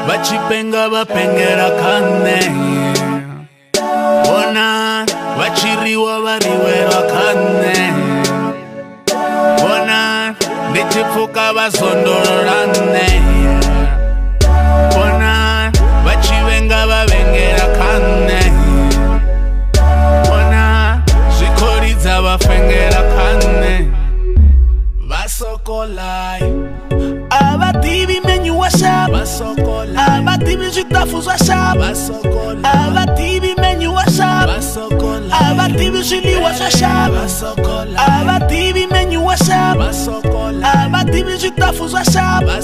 vachipenga vapengera kane bona vachiriwa variwerwa kane bona ndichipfuka vazondororane bona vachivenga vavengera kane bona zvikoridza vafengera kane vasokolai abativi menyu wa shaba abativi zvitafu zva shaba abativi menyu wa shaba abativi zviliwa zva shaba abativi menyu wa shaba abativi zvitafu zva shaba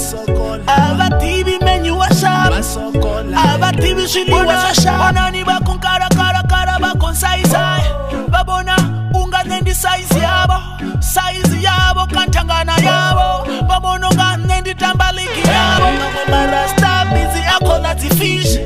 abativi menyu wa shaba abativi zviliwa zva shaba nani vakonkarakara vakonsaisai vabona unganendi saizi yavo kantangana yavo vabononga nenditambaliki yavo vamwe marasta bizi akola dzifishi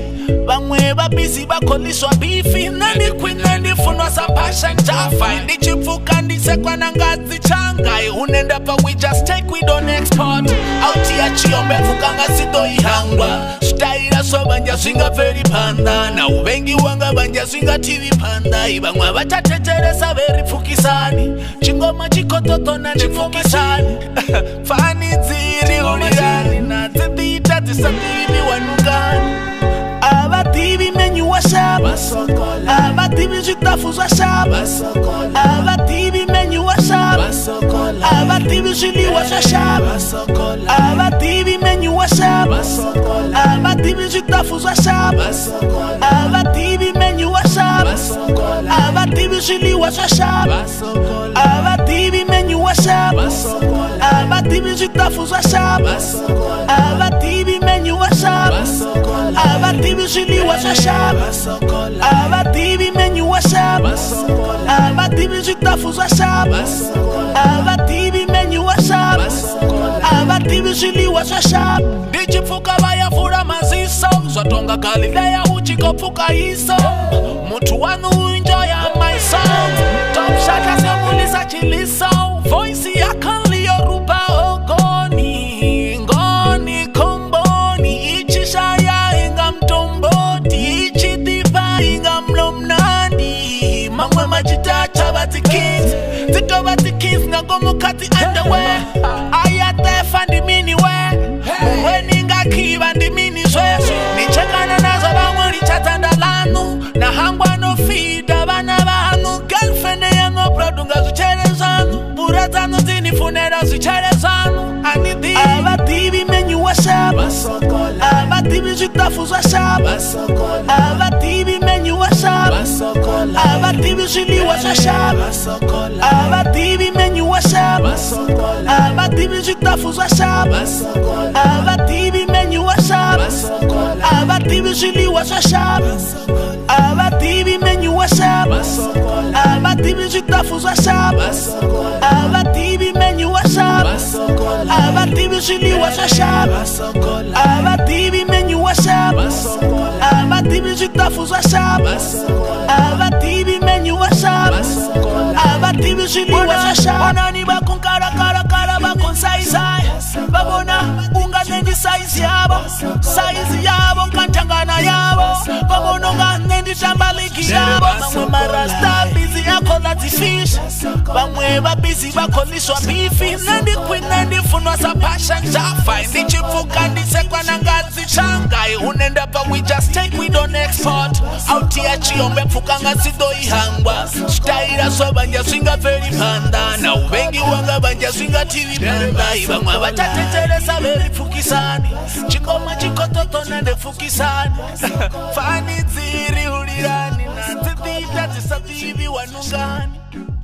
vamwe vabizi vakoliswa bifi nendikwine ndifunwa sapasha njafa ndichipfuka ndisekwa nangadzi changai unenda pa we just take we don't export auti yachiombe pfukanga sidoihangwa zvitaira svovanja zvingapferi panda nauvengi wanga vanja zvingativi pandai vamwe vachateteresa veripfukisani chingoma chikototona ndipfukisani pfanidziri ulirani nadzidiita dzisativi wanungani abativi menyu wa shaba abativi zvitafu zva shaba abativi menyu wa shaba abativi zviliwa zva shaba abativi menyu wa shaba abativi zvitafu zva shaba abativi menyu wa shaba abativi zviliwa zva shaba abativi menyu wa shaba abativi zvitafu zva shaba abativi menyu wa shaba abativi zviliwa zva shaba abativi menyu wa shaba abativi zvitafu zva shaba abativi menyu wa shaba abativi zviliwa zva shaba ndichipfuka vayavhura maziso zvatonga galileya uchikopfuka iso mutu wanu uenjoya my song top shaka semulisa chiliso voice yakanliyorupa ogoni ngoni komboni ichishaya inga mtomboti ichitipa inga mlomnandi mamwe machitacha vatikins zito vatikins ngangomukati underwear ayatefa ndimini we mweningakiva ndimini zwe nichekana nazo vamwe richatanda lanu nahangwa nofida vana vanu girlfriend yango produnga zvichere zvanu mbura dzanu dzinifunera zvichere zvanu abativi menyu wa shaba abativi zvitafu zva shaba abativi menyu wa shaba abativi zviliwa zva shaba abativi menyu wa shaba abativi zvitafu zva shaba abativi menyu wa shaba abativi zviliwa zva shaba abativi menyu wa shaba abativi zvitafu zva shaba abativi menyu wa shaba abativi zviliwa zva shaba abativi menyu wa shaba abativi zvitafu zva shaba abativi menyu wa shaba abativi zviliwa zva shaba nani vakonkarakara vakonsaisai vabona unganendi saizi yavo kantangana yavo vabononga nenditambaliki yavo vamwe marasta bizi akola dzifishi vamwe vabizi vakoliswa bifi nendikwine ndifunwa sapasha njafa ndichipfuka ndisekwa nangadzi changai unenda pa we just take we don't export auti yachiombe pfukanga sidoihangwa zvitaira svovanja zvingapferi panda nauvengi wanga vanja zvingativi pandai vamwe vachateteresa veripfukisani chingoma chikototona ndepfukisani pfanidziri ulirani nadzidiita dzisativi wanungani